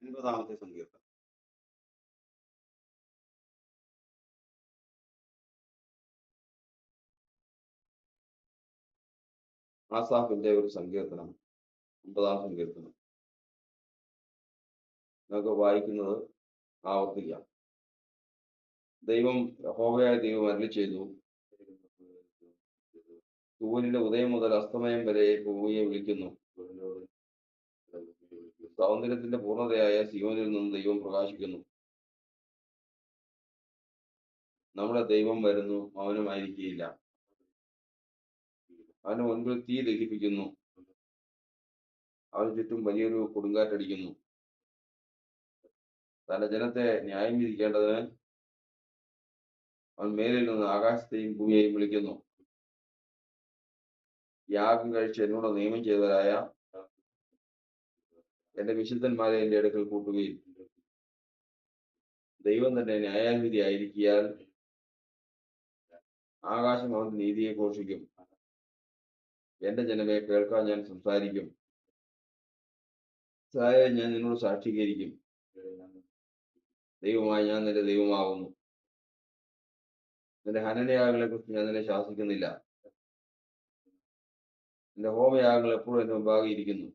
80-ാമത്തെ സങ്കീർത്തനം. ആസാഫിന്റെ ഒരു സങ്കീർത്തനം, 50-ാം സങ്കീർത്തനം. നമുക്ക് വായിക്കുന്നത് ആവർത്തിക്കാം. ദൈവം, യഹോവയായ ദൈവം അരുളിച്ചെയ്തു, സൂര്യന്റെ ഉദയം മുതൽ അസ്തമയം വരെ ഭൂമിയെ വിളിക്കുന്നു. സൗന്ദര്യത്തിന്റെ പൂർണ്ണതയായ സിയോനിൽ നിന്ന് ദൈവം പ്രകാശിക്കുന്നു. നമ്മുടെ ദൈവം വരുന്നു, മൗനമായിരിക്കുകയില്ല. അവന് മുൻപിൽ തീ ദഹിപ്പിക്കുന്നു, അവന് ചുറ്റും വലിയൊരു കൊടുങ്കാറ്റടിക്കുന്നു. തന്റെ ജനത്തെ ന്യായം വിധിക്കേണ്ടതിന് അവൻ മേലിൽ നിന്ന് ആകാശത്തെയും ഭൂമിയെയും വിളിക്കുന്നു. യാഗം കഴിച്ച് എന്നോട് നിയമം ചെയ്തവരായ എന്റെ വിശുദ്ധന്മാരെ എന്റെ അടുക്കൽ കൂട്ടുകയും ദൈവം തന്നെ ന്യായാധിപതി ആയിരിക്കിയാൽ ആകാശം അവന്റെ നീതിയെ ഘോഷിക്കും. എന്റെ ജനമേ, കേൾക്കാൻ ഞാൻ സംസാരിക്കും. ഞാൻ നിന്നോട് സാക്ഷീകരിക്കും. ദൈവമായി ഞാൻ നിന്റെ ദൈവമാകുന്നു. നിന്റെ ഹനനയാഗങ്ങളെ കുറിച്ച് ഞാൻ നിന്നെ ശാസിക്കുന്നില്ല. നിന്റെ ഹോമയാഗങ്ങൾ എപ്പോഴും എന്റെ മുമ്പാകെ ഇരിക്കുന്നു.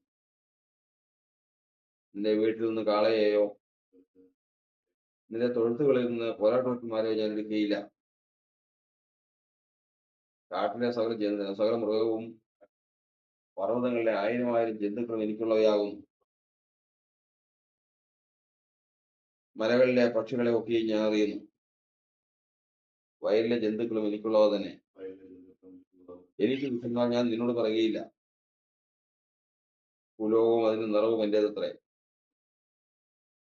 നിന്റെ വീട്ടിൽ നിന്ന് കാളയെയോ നിന്റെ തൊഴുത്തുകളിൽ നിന്ന് പോരാട്ടന്മാരെയോ ഞാൻ എടുക്കുകയില്ല. കാട്ടിലെ സകല മൃഗവും പർവ്വതങ്ങളിലെ 1000 ജന്തുക്കളും എനിക്കുള്ളവയാകുന്നു. മലകളിലെ പക്ഷികളെ ഒക്കെയും ഞാൻ അറിയുന്നു. വയലിലെ ജന്തുക്കളും എനിക്കുള്ളവ തന്നെ. എനിക്ക് വിഷമം ഞാൻ നിന്നോട് പറയുകയില്ല. ഭൂലോകവും അതിന്റെ നിറവും എന്റേതത്രേ.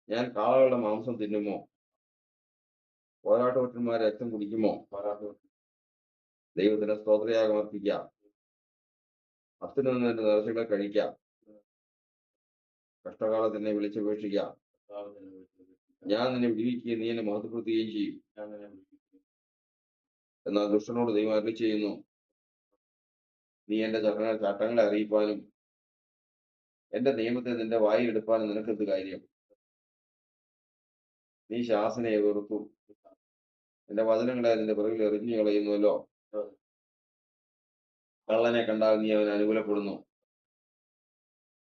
ഞാൻ കാളകളുടെ മാംസം തിന്നുമോ? പോരാട്ടവട്ടന്മാരെ രക്തം കുടിക്കുമോ? ദൈവത്തിന് സ്തോത്രയാഗം അർപ്പിക്കാം. അത്തിന് നിന്ന് എന്റെ നേർച്ചകളെ കഴിക്കാം. കഷ്ടകാലത്തിനെ വിളിച്ചപേക്ഷിക്കാം. ഞാൻ നിന്നെ വിടിവിക്കുകയും നീ എന്നെ മഹത്വപ്പെടുത്തുകയും ചെയ്യും. എന്നാൽ ദുഷ്ടനോട് ദൈവം അരുളിച്ചെയ്യുന്നു, നീ എന്റെ ചട്ടങ്ങളെ അറിയിപ്പാനും എന്റെ നിയമത്തെ നിന്റെ വായിൽ എടുപ്പാനും നിനക്കെന്ത് കാര്യം? നീ ശാസനയെ വെറുത്തു, എന്റെ വചനങ്ങളെ നിന്റെ പിറകിൽ എറിഞ്ഞു കളയുന്നുവല്ലോ. കള്ളനെ കണ്ടാൽ നീ അവനെ അനുകൂലപ്പെടുന്നു.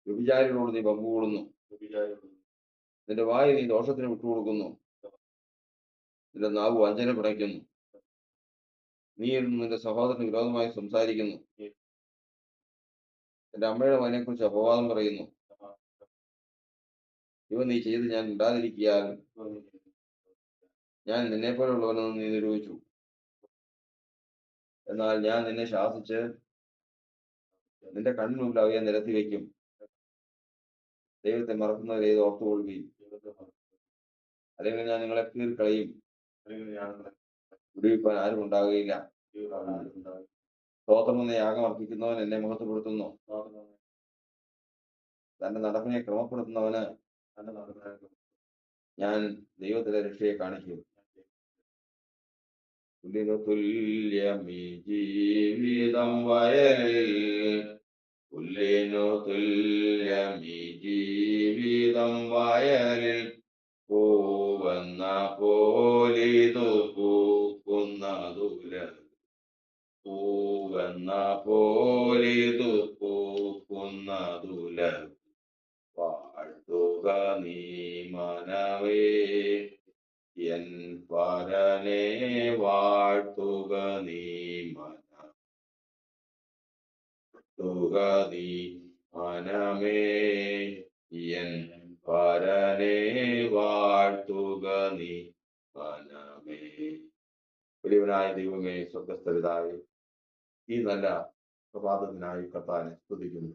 വ്യഭിചാരികളോട് നീ പങ്കുകൂടുന്നു. നിന്റെ വായി നീ ദോഷത്തിന് വിട്ടുകൊടുക്കുന്നു. നിന്റെ നാവ് വഞ്ചന പിണയ്ക്കുന്നു. നീ നിന്റെ സഹോദരന് വിരോധമായി സംസാരിക്കുന്നു. എന്റെ അമ്മയുടെ മകനെ കുറിച്ച് അപവാദം പറയുന്നു. ഇവ നീ ചെയ്ത് ഞാൻ ഉണ്ടാതിരിക്കാൻ ഞാൻ നിന്നെ പോലുള്ളവനെന്ന് നീ നിരൂപിച്ചു. എന്നാൽ ഞാൻ നിന്നെ ശാസിച്ച് നിന്റെ കണ്ണിനുള്ളിൽ അവയെ നിരത്തി വയ്ക്കും. ദൈവത്തെ മറക്കുന്നവരെ ഇത് ഓർത്തുകൊള്ളുകയും, അല്ലെങ്കിൽ ഞാൻ നിങ്ങളെ കീറിക്കളയും. വിടുവിപ്പാൻ ആരും ഉണ്ടാകുകയില്ല. സ്തോത്രം എന്ന യാഗം അർപ്പിക്കുന്നവൻ എന്നെ മഹത്വപ്പെടുത്തുന്നു. തന്റെ നടപ്പിനെ ക്രമപ്പെടുത്തുന്നവന് ഞാൻ ദൈവത്തിലെ രക്ഷയെ കാണിക്കും. തുല്യമീ ജീവിതം വയലിൽ, പുല്ലിനു തുല്യമീ ജീവിതം വയലിൽ, പൂവെന്ന പോലിതു പൂക്കുന്നതുല, പൂവെന്ന പോലിതു പൂക്കുന്നതുല. വാഴ്ത്തുക നീ മനവേ, എൻ പരനെ വാഴ്ത്തുക നീ വാഴ്ത്തുക നീ മനമേ, എൻ പരനെ വാഴ്ത്തുക നീ മനമേ. വലിയവനായ ദൈവമേ, സ്വർഗ്ഗസ്ഥ പിതാവേ, ഈ നല്ല പ്രഭാതത്തിനായി കർത്താവിനെ സ്തുതിക്കുന്നു.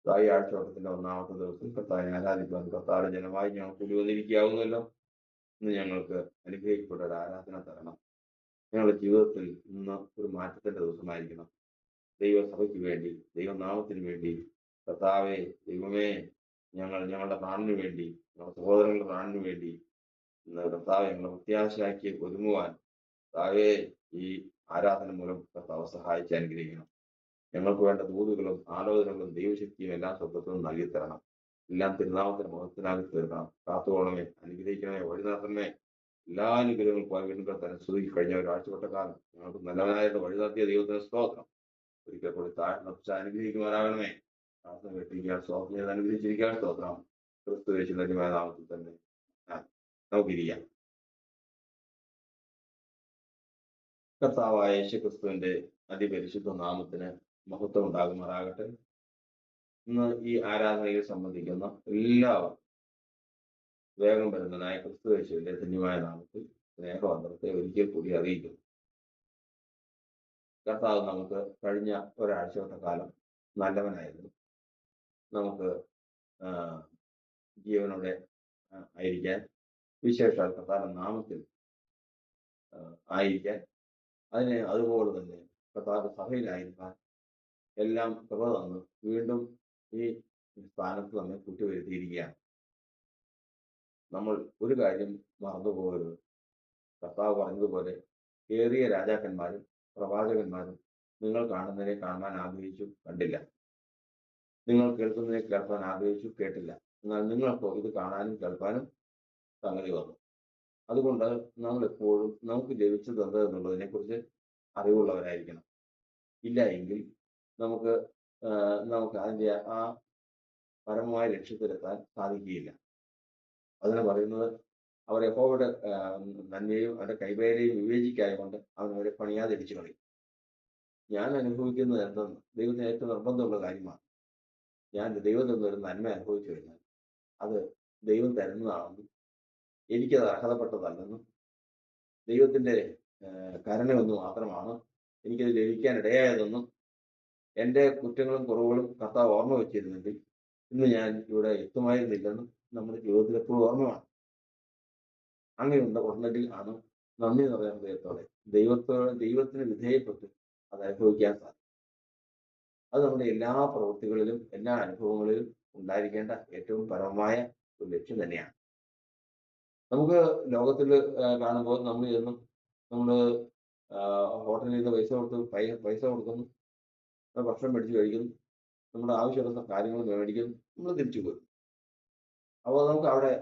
ഈ ആഴ്ചവട്ടത്തിന്റെ 1-ാമത്തെ ദിവസം കർത്താവിനെ ആരാധിക്കുവാൻ കർത്താവിന്റെ ജനമായി ഞങ്ങൾ കൂടി വന്നിരിക്കാവുന്നല്ലോ. ഇന്ന് ഞങ്ങൾക്ക് അനുഗ്രഹിക്കപ്പെട്ട ഒരു ആരാധന തരണം. ഞങ്ങളുടെ ജീവിതത്തിൽ ഇന്ന് ഒരു മാറ്റത്തിന്റെ ദിവസമായിരിക്കണം. ദൈവസഭയ്ക്ക് വേണ്ടി, ദൈവനാമത്തിന് വേണ്ടി കർത്താവേ, ദൈവമേ, ഞങ്ങളുടെ പ്രാണന് വേണ്ടി, ഞങ്ങളുടെ സഹോദരങ്ങളുടെ പ്രാണന് വേണ്ടി ഇന്ന് കർത്താവെ ഞങ്ങളെ പ്രത്യാശയാക്കി ഒരുങ്ങുവാൻ കർത്താവേ ഈ ആരാധന മൂലം കർത്താവ് സഹായിച്ച് അനുഗ്രഹിക്കണം. ഞങ്ങൾക്ക് വേണ്ട ദൂതുകളും ആലോചനകളും ദൈവശക്തിയും എല്ലാം സ്വർഗ്ഗത്തിൽ നിന്ന് നൽകി തരണം. എല്ലാം തിരുനാമത്തിന് മുഖത്തിനാക്കി തീർക്കണം. കാത്തുകൊള്ളണമേ, അനുഗ്രഹിക്കണമേ, വഴി നടത്തണമേ. എല്ലാ അനുഗ്രഹങ്ങളും പങ്കിടുക തന്നെ സ്തുതി. കഴിഞ്ഞ ഒരാഴ്ചപ്പെട്ട കാലം ഞങ്ങൾക്ക് നല്ലവനായിട്ട് വഴി നടത്തിയ ദൈവത്തിന് സ്തോത്രം. ഒരിക്കൽ കൂടി താഴ്ന്ന അനുഗ്രഹിക്കുവാനാകണമേ. പ്രാർത്ഥന കേട്ടിരിക്കാൻ സ്തോത്രം ചെയ്ത് അനുഗ്രഹിച്ചിരിക്കാൻ സ്തോത്രം. ക്രിസ്തു യേശുവിന്റെ നാമത്തിൽ തന്നെ നമുക്കിരിക്കാം. കർത്താവായ യേശു ക്രിസ്തുവിന്റെ അതിപരിശുദ്ധ നാമത്തിന് മഹത്വം ഉണ്ടാകുമാറാകട്ടെ. ഇന്ന് ഈ ആരാധനയിൽ സംബന്ധിക്കുന്ന എല്ലാവരും വേഗം വരുന്നതിനായ ക്രിസ്തു യേശുവിന്റെ ധന്യമായ നാമത്തിൽ സ്നേഹവന്ദനത്തെ ഒരിക്കൽ കൂടി അറിയിക്കുന്നു. കർത്താവ് നമുക്ക് കഴിഞ്ഞ ഒരാഴ്ചത്തെ കാലം നല്ലവനായിരുന്നു. നമുക്ക് ജീവനോടെ ആയിരിക്കാൻ, വിശേഷാൽ കർത്താവിന്റെ നാമത്തിൽ ആയിരിക്കാൻ, അതുപോലെ തന്നെ കർത്താവിന്റെ സഭയിലായിരിക്കാൻ എല്ലാം കൃപ തന്ന് വീണ്ടും ഈ സ്ഥാനത്ത് നമ്മെ കൂട്ടിവരുത്തിയിരിക്കുകയാണ്. നമ്മൾ ഒരു കാര്യം മറന്നുപോകരുത്. കർത്താവ് പറഞ്ഞതുപോലെ ഏറിയ രാജാക്കന്മാരും പ്രവാചകന്മാരും നിങ്ങൾ കാണുന്നതിനെ കാണാൻ ആഗ്രഹിച്ചു, കണ്ടില്ല. നിങ്ങൾ കേൾക്കുന്നതിനെ കേൾക്കാൻ ആഗ്രഹിച്ചു, കേട്ടില്ല. എന്നാൽ നിങ്ങൾക്കോ ഇത് കാണാനും കേൾക്കാനും സംഗതി വന്നു. അതുകൊണ്ട് നമ്മൾ എപ്പോഴും നമുക്ക് ലഭിച്ചത് എന്ത് എന്നുള്ളതിനെ കുറിച്ച് അറിവുള്ളവരായിരിക്കണം. ഇല്ല എങ്കിൽ നമുക്ക് അതിൻ്റെ ആ പരമമായ ലക്ഷ്യത്തിലെത്താൻ സാധിക്കുകയില്ല. അതിന് പറയുന്നത് അവർ യഹോവയുടെ നന്മയും അവരുടെ കൈവേലയും വിവേചിക്കായതുകൊണ്ട് അവരെ പണിയാതിരിച്ചു കളയും. ഞാൻ അനുഭവിക്കുന്നത് എന്തെന്ന് ദൈവത്തിന് ഏറ്റവും നിർബന്ധമുള്ള കാര്യമാണ്. ഞാൻ ദൈവത്തിൽ നിന്നൊരു നന്മ അനുഭവിച്ചു കഴിഞ്ഞാൽ അത് ദൈവം തരുന്നതാണെന്നും എനിക്കത് അർഹതപ്പെട്ടതല്ലെന്നും ദൈവത്തിൻ്റെ കരുണയൊന്നു മാത്രമാണ് എനിക്കത് ലഭിക്കാനിടയായതെന്നും എൻ്റെ കുറ്റങ്ങളും കുറവുകളും കർത്താവ് ഓർമ്മ വെച്ചിരുന്നെങ്കിൽ ഇന്ന് ഞാൻ ഇവിടെ എത്തുമായിരുന്നില്ലെന്നും നമ്മുടെ ജീവിതത്തിൽ എപ്പോഴും ഓർമ്മയാണ്. അങ്ങനെ ഉണ്ടെങ്കിൽ ആണ് നന്ദി നിറഞ്ഞ ഹൃദയത്തോടെ ദൈവത്തിന് വിധേയപ്പെട്ട് അത് അനുഭവിക്കാൻ സാധിക്കും. അത് നമ്മുടെ എല്ലാ പ്രവൃത്തികളിലും എല്ലാ അനുഭവങ്ങളിലും ഉണ്ടായിരിക്കേണ്ട ഏറ്റവും പരമമായ ഒരു ലക്ഷ്യം തന്നെയാണ്. നമുക്ക് ലോകത്തിൽ കാണുമ്പോൾ നമ്മൾ ഹോട്ടലിൽ നിന്ന് പൈസ കൊടുക്കുന്നു, ഭക്ഷണം മേടിച്ച് കഴിക്കുന്നു, നമ്മുടെ ആവശ്യമുള്ള കാര്യങ്ങൾ മേടിക്കുന്നു, നമ്മൾ തിരിച്ചു പോരും. അപ്പോൾ നമുക്ക് അവിടെ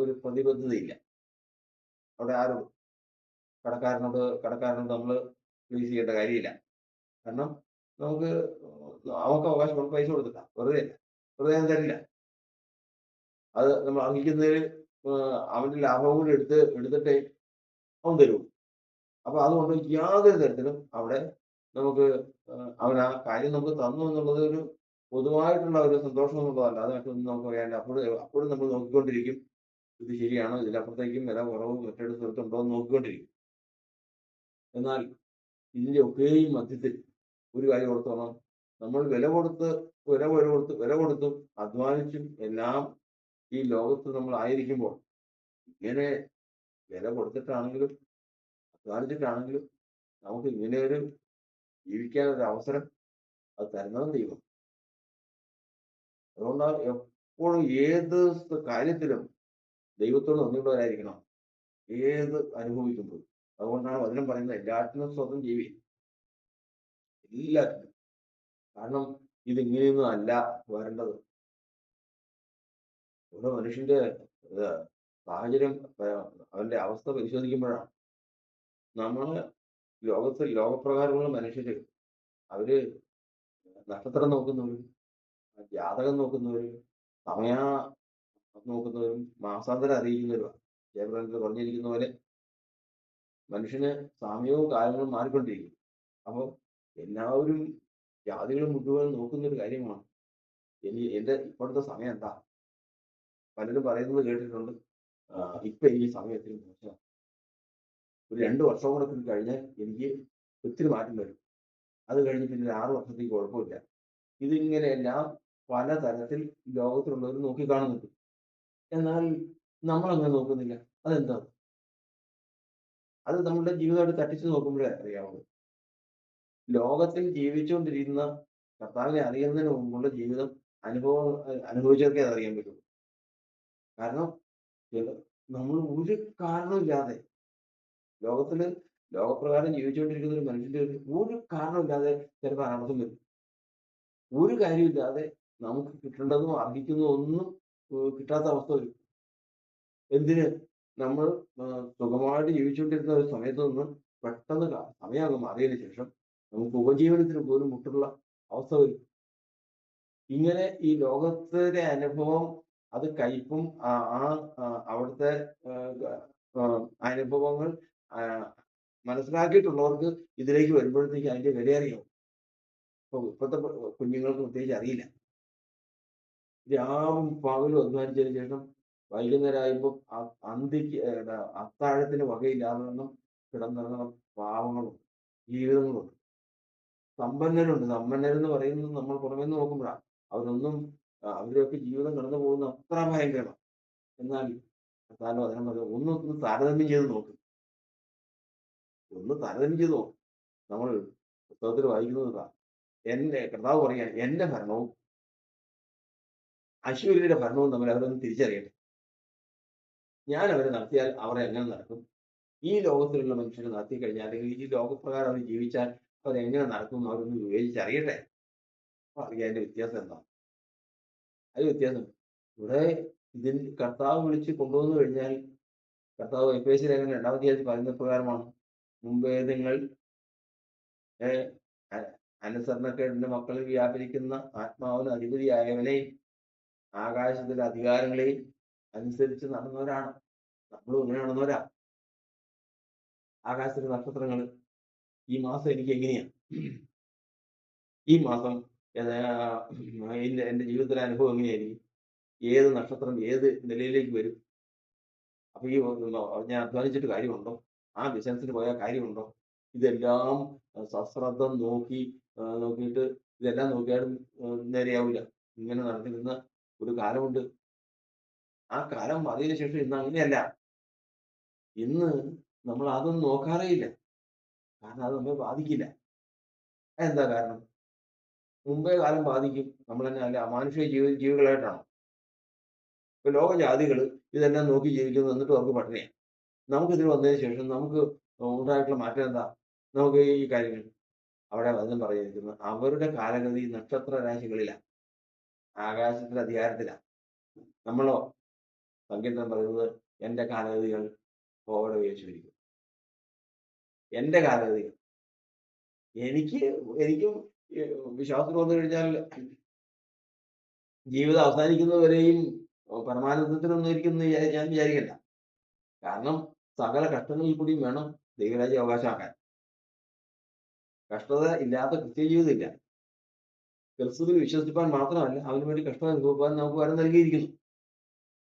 ഒരു പ്രതിബദ്ധതയില്ല. അവിടെ ആരോടും കടക്കാരനോട് നമ്മൾ പ്ലീസ് ചെയ്യേണ്ട കാര്യമില്ല. കാരണം നമുക്ക് അവകാശം പൈസ കൊടുത്തില്ല, വെറുതെ തരില്ല. അത് നമ്മൾ അർഹിക്കുന്നതിൽ അവന്റെ ലാഭവും കൂടി എടുത്തിട്ടേ അവൻ തരൂ. അപ്പൊ അതുകൊണ്ട് യാതൊരു തരത്തിലും അവിടെ നമുക്ക് അവൻ ആ കാര്യം നമുക്ക് തന്നു എന്നുള്ളത് ഒരു പൊതുവായിട്ടുള്ള ഒരു സന്തോഷം എന്നുള്ളതല്ല. അത് മറ്റൊന്നും നമുക്ക് പറയാനില്ല. അപ്പോഴും നമ്മൾ നോക്കിക്കൊണ്ടിരിക്കും, ഇത് ശരിയാണോ, ഇതിനപ്പുറത്തേക്കും വില കുറവ് മറ്റൊരു സ്ഥലത്തുണ്ടോ എന്ന് നോക്കിക്കൊണ്ടിരിക്കും. എന്നാൽ ഇതിന്റെ ഒക്കെയും മധ്യത്തിൽ ഒരു കാര്യം ഓർത്തോണം, നമ്മൾ വില കൊടുത്തും അധ്വാനിച്ചും എല്ലാം ഈ ലോകത്ത് നമ്മൾ ആയിരിക്കുമ്പോൾ ഇങ്ങനെ വില കൊടുത്തിട്ടാണെങ്കിലും അധ്വാനിച്ചിട്ടാണെങ്കിലും നമുക്ക് ഇങ്ങനെ ഒരു ജീവിക്കാനൊരു അവസരം അത് തരുന്നതും ദൈവം. അതുകൊണ്ടാണ് എപ്പോഴും ഏത് കാര്യത്തിലും ദൈവത്തോട് നന്ദിയുള്ളവരായിരിക്കണം, ഏത് അനുഭവിക്കുമ്പോഴും. അതുകൊണ്ടാണ് വചനം പറയുന്നത് എല്ലാറ്റിനും സ്വന്തം ജീവി, എല്ലാറ്റിനും. കാരണം ഇതിങ്ങനെയൊന്നും അല്ല വരേണ്ടത്. ഓരോ മനുഷ്യന്റെ സാഹചര്യം, അവന്റെ അവസ്ഥ പരിശോധിക്കുമ്പോഴാണ് നമ്മള് ലോകപ്രകാരമുള്ള മനുഷ്യര് അവര് നക്ഷത്രം നോക്കുന്നവരും ജാതകം നോക്കുന്നവരും സമയ നോക്കുന്നവരും മാസാന്തരം അറിയിക്കുന്നവരുമാണ്. ജയപ്രകാശത്തിൽ പറഞ്ഞിരിക്കുന്ന പോലെ മനുഷ്യന് സമയവും കാലങ്ങളും മാറിക്കൊണ്ടിരിക്കും. അപ്പോൾ എല്ലാവരും ജാതികളും മുഴുവൻ നോക്കുന്നൊരു കാര്യമാണ് എൻ്റെ ഇപ്പോഴത്തെ സമയം എന്താ. പലരും പറയുന്നത് കേട്ടിട്ടുണ്ട്, ഇപ്പൊ ഈ സമയത്തിന് മോശം, ഒരു 2 വർഷം കൂടെ കഴിഞ്ഞാൽ എനിക്ക് ഒത്തിരി മാറ്റം വരും, അത് കഴിഞ്ഞ് പിന്നെ 6 വർഷത്തേക്ക് കുഴപ്പമില്ല. ഇതിങ്ങനെയെല്ലാം പലതരത്തിൽ ലോകത്തിലുള്ളവർ നോക്കിക്കാണുന്നുണ്ട്. എന്നാൽ നമ്മളങ്ങനെ നോക്കുന്നില്ല. അതെന്താ? അത് നമ്മളുടെ ജീവിതമായിട്ട് തട്ടിച്ചു നോക്കുമ്പോഴേ അറിയാവുള്ളൂ. ലോകത്തിൽ ജീവിച്ചുകൊണ്ടിരിക്കുന്ന കർത്താവിനെ അറിയുന്നതിന് മുമ്പുള്ള ജീവിതം അനുഭവിച്ചവർക്കേ അതറിയാൻ പറ്റുള്ളൂ. കാരണം നമ്മൾ ഒരു കാരണമില്ലാതെ ലോകപ്രകാരം ജീവിച്ചുകൊണ്ടിരിക്കുന്ന ഒരു മനുഷ്യന്റെ ഒരു കാരണമില്ലാതെ ചിലപ്പോൾ അനർത്ഥം വരും. ഒരു കാര്യമില്ലാതെ നമുക്ക് കിട്ടേണ്ടതും അർഹിക്കുന്നതും ഒന്നും കിട്ടാത്ത അവസ്ഥ വരും. എന്തിന്? നമ്മൾ സുഖമായിട്ട് ജീവിച്ചുകൊണ്ടിരുന്ന ഒരു സമയത്ത് നിന്ന് പെട്ടെന്ന് സമയം അങ്ങ് മാറിയതിന് ശേഷം നമുക്ക് ഉപജീവനത്തിന് പോലും മുട്ടുള്ള അവസ്ഥ വരും. ഇങ്ങനെ ഈ ലോകത്തിലെ അനുഭവം അത് കയ്പും അവിടുത്തെ അനുഭവങ്ങൾ മനസ്സിലാക്കിയിട്ടുള്ളവർക്ക് ഇതിലേക്ക് വരുമ്പോഴത്തേക്ക് അതിന്റെ വില അറിയാം. ഇപ്പോഴത്തെ കുഞ്ഞുങ്ങൾക്ക് പ്രത്യേകിച്ച് അറിയില്ല. രാവും പകലും അധ്വാനിച്ചതിന് ശേഷം വൈകുന്നേരം ആയപ്പോൾ അന്തിക്ക് അത്താഴത്തിന് വകയില്ലാതെ വണ്ണം കിടന്നിറങ്ങുന്ന പാവങ്ങളും ജീവിതങ്ങളുണ്ട്. സമ്പന്നരുണ്ട്. സമ്പന്നരെന്ന് പറയുന്നത് നമ്മൾ പുറമേ നിന്ന് നോക്കുമ്പോഴാണ്. അവരൊന്നും അവരുടെയൊക്കെ ജീവിതം കടന്നു പോകുന്ന അത്ര ഭയങ്കരമാണ്. എന്നാൽ കർത്താവിന്റെ വചനം പറയുന്നത് ഒന്ന് താരതമ്യം ചെയ്ത് നോക്ക്. ഒന്ന് താരതമ്യം ചെയ്ത് നോക്ക്. നമ്മൾ പുസ്തകത്തിൽ വായിക്കുന്നത് ഇതാ. കർത്താവ് പറയാൻ എന്റെ ഭരണവും അശ്വര്യരുടെ ഭരണവും തമ്മിൽ അവരൊന്ന് തിരിച്ചറിയട്ടെ. ഞാൻ അവരെ നടത്തിയാൽ അവർ എങ്ങനെ നടക്കും? ഈ ലോകത്തിലുള്ള മനുഷ്യരെ നടത്തി കഴിഞ്ഞാൽ, അല്ലെങ്കിൽ ഈ ലോകപ്രകാരം അവർ ജീവിച്ചാൽ അവരെങ്ങനെ നടക്കും എന്ന് അവരൊന്ന് വിവേചിച്ചറിയട്ടെ. അപ്പൊ അറിയാം അതിന്റെ വ്യത്യാസം എന്താണ്. അത് വ്യത്യാസം. ഇവിടെ കർത്താവ് വിളിച്ച് കൊണ്ടുവന്നു കഴിഞ്ഞാൽ, കർത്താവ് എഫേസ്യ ലേഖനം 2-ാം അധ്യായത്തിൽ പറയുന്ന പ്രകാരമാണ്. മുമ്പേ നിങ്ങൾ അനുസരണക്കേടിന്റെ മക്കളിൽ വ്യാപരിക്കുന്ന ആത്മാവിന് അധിപതിയായവനെ ആകാശത്തിലെ അധികാരങ്ങളെയും അനുസരിച്ച് നടന്നവരാണ്. നമ്മളും ഇങ്ങനെ നടന്നവരാ. ആകാശത്തിലെ നക്ഷത്രങ്ങൾ ഈ മാസം എനിക്ക് എങ്ങനെയാ, ഈ മാസം എന്റെ ജീവിതത്തിലെ അനുഭവം എങ്ങനെയായിരിക്കും, ഏത് നക്ഷത്രം ഏത് നിലയിലേക്ക് വരും, അപ്പൊ ഈ ഞാൻ അധ്വാനിച്ചിട്ട് കാര്യമുണ്ടോ, ആ ബിസിനസ്സിന് പോയാൽ കാര്യമുണ്ടോ, ഇതെല്ലാം സശ്രദ്ധം നോക്കിയിട്ട് ഇതെല്ലാം നോക്കിയാലും നേരെയാവില്ല. ഇങ്ങനെ നടന്നിരുന്ന ഒരു കാലമുണ്ട്. ആ കാലം മാറിയതിനു ശേഷം ഇന്ന് അങ്ങനെയല്ല. ഇന്ന് നമ്മൾ അതൊന്നും നോക്കാറേ ഇല്ല. കാരണം അത് നമ്മെ ബാധിക്കില്ല. എന്താ കാരണം? മുമ്പേ കാലം ബാധിക്കും. നമ്മൾ തന്നെ അല്ല അമാനുഷിക ജീവികളായിട്ടാണോ? ഇപ്പൊ ലോകജാതികൾ ഇതെല്ലാം നോക്കി ജീവിക്കുന്നു, എന്നിട്ട് അവർക്ക് പട്ടിണിയാണ്. നമുക്കിതിൽ വന്നതിന് ശേഷം നമുക്ക് ഉണ്ടായിട്ടുള്ള മാറ്റം എന്താ? നമുക്ക് ഈ കാര്യങ്ങൾ അവിടെ വചനം പറഞ്ഞിരിക്കുന്നത് അവരുടെ കാലഗതി നക്ഷത്ര രാശികളിലാണ്, ആകാശത്തിന്റെ അധികാരത്തിലാണ്. നമ്മളോ സങ്കീർത്തനം പറയുന്നത് എന്റെ കാലഗതികൾ യഹോവയുടെ ഉപയോഗിച്ചിരിക്കും. എന്റെ കാലഗതികൾ എനിക്കും വിശ്വാസത്തിൽ വന്നു കഴിഞ്ഞാൽ ജീവിതം അവസാനിക്കുന്നവരെയും പരമാനന്ദത്തിലൊന്നും ഇരിക്കുന്ന ഞാൻ വിചാരിക്കണ്ട. കാരണം സകല കഷ്ടങ്ങളിൽ കൂടിയും വേണം ദൈവരാജ്യം അവകാശമാക്കാൻ. കഷ്ടത ഇല്ലാത്ത ക്രിസ്ത്യ ജീവിതമില്ല. ക്രിസ്തുവിൽ വിശ്വസിപ്പാൻ മാത്രമല്ല, അവന് വേണ്ടി കഷ്ടം അനുഭവിക്കാൻ നമുക്ക് വരം നൽകിയിരിക്കുന്നു.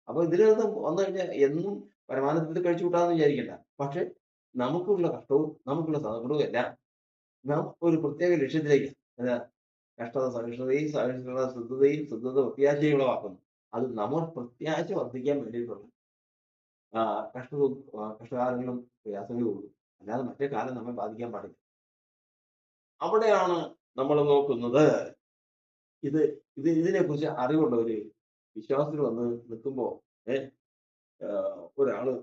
അപ്പൊ ഇതിനകത്ത് വന്നു കഴിഞ്ഞാൽ എന്നും പരമാനന്ദത്തിൽ കഴിച്ചു കൂട്ടാന്ന് വിചാരിക്കണ്ട. പക്ഷെ നമുക്കുള്ള കഷ്ടവും നമുക്കുള്ള സങ്കടവും എല്ലാം നാം ഒരു പ്രത്യേക ലക്ഷ്യത്തിലേക്ക്, കഷ്ടത സഹിഷ്ണുതയും, സഹിഷ്ണുത ശുദ്ധതയും, ശുദ്ധത പ്രത്യാശയും ഉളവാക്കുന്നു. അത് നമ്മൾ പ്രത്യാശ വർദ്ധിക്കാൻ വേണ്ടിയിട്ടുള്ള കഷ്ടകാലങ്ങളും പ്രയാസങ്ങളും ഉള്ളൂ. അല്ലാതെ മറ്റേ കാലം നമ്മെ ബാധിക്കാൻ പാടില്ല. അവിടെയാണ് നമ്മൾ നോക്കുന്നത്. ഇതിനെക്കുറിച്ച് അറിവുള്ള ഒരു വിശ്വാസത്തിൽ വന്ന് നിൽക്കുമ്പോ ഒരാള്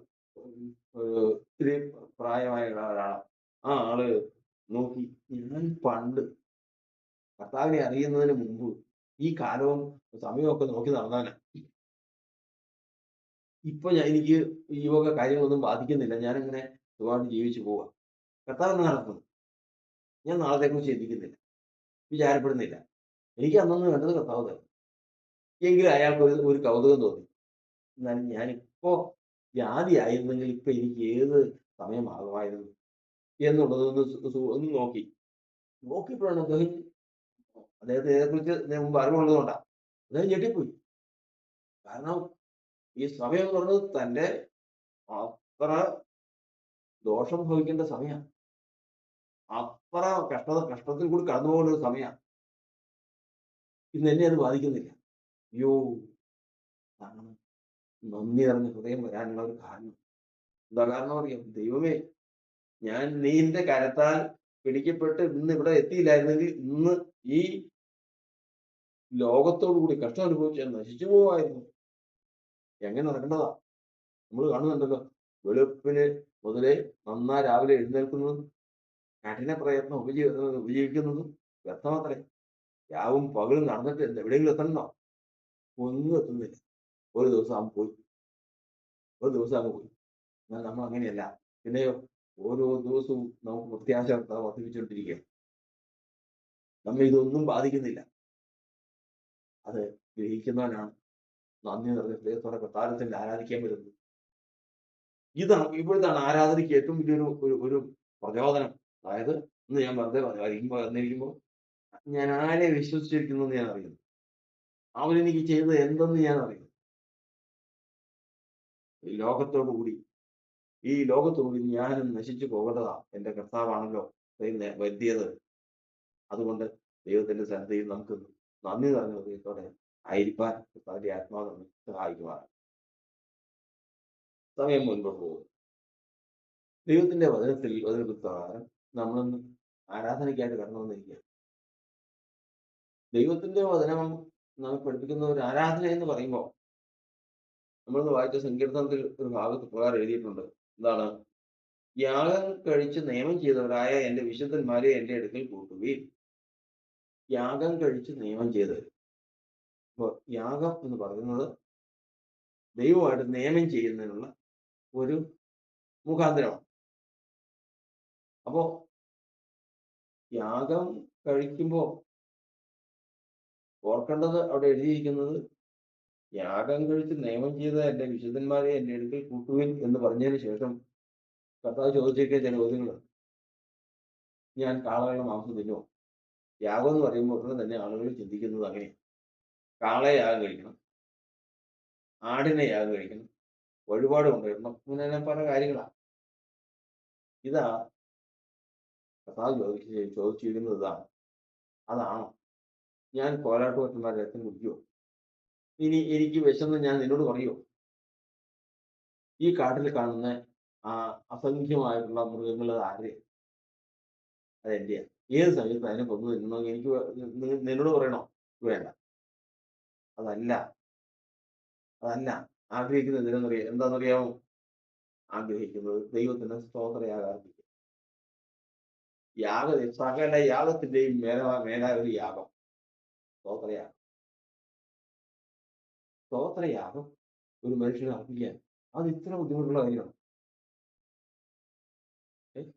ഒത്തിരി പ്രായമായ ഒരാളാണ്. ആ ആള് നോക്കി, ഞാൻ പണ്ട് കർത്താവിനെ അറിയുന്നതിന് മുമ്പ് ഈ കാലവും സമയമൊക്കെ നോക്കി നടന്നാനാ. ഇപ്പൊ എനിക്ക് ഈ വക കാര്യങ്ങളൊന്നും ബാധിക്കുന്നില്ല. ഞാനിങ്ങനെ സുഖമായിട്ട് ജീവിച്ചു പോവാ. കർത്താവ് നടക്കുന്നു. ഞാൻ നാളത്തെക്കുറിച്ച് ചിന്തിക്കുന്നില്ല, വിചാരപ്പെടുന്നില്ല. എനിക്ക് അന്നൊന്നും വേണ്ടത് കർത്താവ് തരും. എങ്കിലും അയാൾക്ക് ഒരു കൗതുകം തോന്നി. എന്നാൽ ഞാനിപ്പോ ജാതി ആയിരുന്നെങ്കിൽ ഇപ്പൊ എനിക്ക് ഏത് സമയമാകുമായിരുന്നു എന്നുള്ളതൊന്ന് നോക്കിയപ്പോഴാണ് അദ്ദേഹത്തെ ഇതിനെക്കുറിച്ച് മുമ്പ് അറിവുള്ളതുകൊണ്ടാണ് അദ്ദേഹം ഞെട്ടിപ്പോയി. കാരണം ഈ സമയം എന്ന് പറഞ്ഞത് തന്റെ അത്ര ദോഷം ഭവിക്കേണ്ട സമയമാണ്. അത്ര കഷ്ടത്തിൽ കൂടി കടന്നു പോകേണ്ട ഒരു സമയമാണ്. ഇന്ന് എന്നെ അത് ബാധിക്കുന്നില്ല. അയ്യോ, കാരണം നന്ദി നിറഞ്ഞ ഹൃദയം വരാനുള്ള ഒരു കാരണം എന്താ? കാരണം അറിയാം, ദൈവമേ, ഞാൻ നീന്റെ കരത്താൽ പിടിക്കപ്പെട്ട് ഇന്ന് ഇവിടെ എത്തിയില്ലായിരുന്നെങ്കിൽ ഇന്ന് ഈ ലോകത്തോടു കൂടി കഷ്ടം അനുഭവിച്ച് നശിച്ചു പോവായിരുന്നു. എങ്ങനെ നടക്കേണ്ടതാ? നമ്മൾ കാണുന്നുണ്ടല്ലോ, വെളുപ്പിന് മുതലേ രാവിലെ എഴുന്നേൽക്കുന്നതും കഠിന പ്രയത്നം ഉപയോഗിക്കുന്നതും വ്യർത്ഥമാത്രേ. രാവും പകലും നടന്നിട്ട് എവിടെയെങ്കിലും എത്തണോ? ഒന്നും എത്തുന്നില്ല. ഒരു ദിവസം അവൻ പോയി, ഒരു ദിവസം അങ്ങ് പോയി. എന്നാൽ നമ്മൾ അങ്ങനെയല്ല. പിന്നെയോ ഓരോ ദിവസവും നമുക്ക് പ്രത്യാശ വർദ്ധിപ്പിച്ചുകൊണ്ടിരിക്കുക. നമ്മെ ഇതൊന്നും ബാധിക്കുന്നില്ല. അത് ഗ്രഹിക്കുന്നവനാണ് നന്ദി നിറഞ്ഞ ഹൃദയത്തോടെ കർത്താവിനെ ആരാധിക്കാൻ വരുന്നത്. ഇതാണ് ഇപ്പോഴത്താണ് ആരാധനയ്ക്ക് ഏറ്റവും വലിയൊരു ഒരു പ്രചോദനം. അതായത് ഇന്ന് ഞാൻ വെറുതെ വന്നിരിക്കുമ്പോൾ ഞാൻ ആരെ വിശ്വസിച്ചിരിക്കുന്നു എന്ന് ഞാൻ അറിയുന്നു. അവനെനിക്ക് ചെയ്തത് എന്തെന്ന് ഞാൻ അറിയുന്നു. ഈ ലോകത്തോടുകൂടി ഞാനും നശിച്ചു പോകേണ്ടതാ. എന്റെ കർത്താവാണല്ലോ വരുത്തിയത്. അതുകൊണ്ട് ദൈവത്തിന്റെ സന്നിധിയിൽ നമുക്ക് നന്ദി നിറഞ്ഞ ഹൃദയത്തോടെ ആയിരിക്കാൻ കർത്താവിന്റെ ആത്മാവ് നമ്മെ സഹായിക്കുവാൻ. സമയം മുൻപോട്ട് പോകും. ദൈവത്തിന്റെ വചനപ്രകാരം നമ്മളൊന്ന് ആരാധനയ്ക്കായിട്ട് കടന്നു വന്നിരിക്കുക. ദൈവത്തിന്റെ വചനം നമ്മൾ പഠിപ്പിക്കുന്ന ഒരു ആരാധന എന്ന് പറയുമ്പോൾ നമ്മളൊന്ന് വായിച്ച സങ്കീർത്തനത്തിൽ ഒരു ഭാഗത്ത് പ്രകാരം എഴുതിയിട്ടുണ്ട്. എന്താണ്? യാഗം കഴിച്ച് നിയമം ചെയ്തവരായ എന്റെ വിശുദ്ധന്മാരെ എന്റെ അടുക്കൽ കൂട്ടുകയും. യാഗം കഴിച്ച് നിയമം ചെയ്തവർ. അപ്പോൾ യാഗം എന്ന് പറയുന്നത് ദൈവമായിട്ട് നിയമം ചെയ്യുന്നതിനുള്ള ഒരു മുഖാന്തരമാണ്. അപ്പോ യാഗം കഴിക്കുമ്പോൾ ഓർക്കേണ്ടത് അവിടെ എഴുതിയിരിക്കുന്നത് യാഗം കഴിച്ച് നിയമം ചെയ്ത എന്റെ വിശുദ്ധന്മാരെ എന്റെ അടുക്കൽ കൂട്ടുവിൻ എന്ന് പറഞ്ഞതിന് ശേഷം കർത്താവ് ചോദിച്ചിരിക്കുന്ന ചില ചോദ്യങ്ങൾ. ഞാൻ കാളകളുടെ മാംസം തിന്നുമോ? യാഗം എന്ന് പറയുമ്പോൾ ഉടനെ തന്നെ ആളുകൾ ചിന്തിക്കുന്നത് അങ്ങനെ. കാളയെ യാഗം കഴിക്കണം, ആടിനെ യാഗം കഴിക്കണം, വഴിപാട് കൊണ്ടുവരണം, ഇങ്ങനെ പല കാര്യങ്ങളാണ്. ഇതാ കർത്താവ് ചോദിച്ചിരിക്കുന്നത് ഇതാണ്. അതാണോ? ഞാൻ കോലാട്ടുകൊറ്റന്മാരുടെ രക്തം കുടിക്കുമോ? ഇനി എനിക്ക് വിശന്ന് ഞാൻ നിന്നോട് പറയുമോ? ഈ കാട്ടിൽ കാണുന്ന ആ അസംഖ്യമായിട്ടുള്ള മൃഗങ്ങൾ ആരുടെ? അതെന്റെയാ. ഏത് സമയത്ത് അതിനെ കൊന്നു തിന്നണമെങ്കിൽ എനിക്ക് നിന്നോട് പറയണോ? വേണ്ട. അതല്ല ആഗ്രഹിക്കുന്നത് എന്താണെന്നറിയാമോ? ആഗ്രഹിക്കുന്നത് ദൈവത്തിന് സ്തോത്രയാഗം. സകല യാഗത്തിന്റെയും മേലായ ഒരു യാഗം സ്തോത്രയാഗം. സ്തോത്രയാഗം ഒരു മനുഷ്യനെ അർപ്പിക്കാൻ അത് ഇത്ര ബുദ്ധിമുട്ടുള്ള കാര്യമാണ്.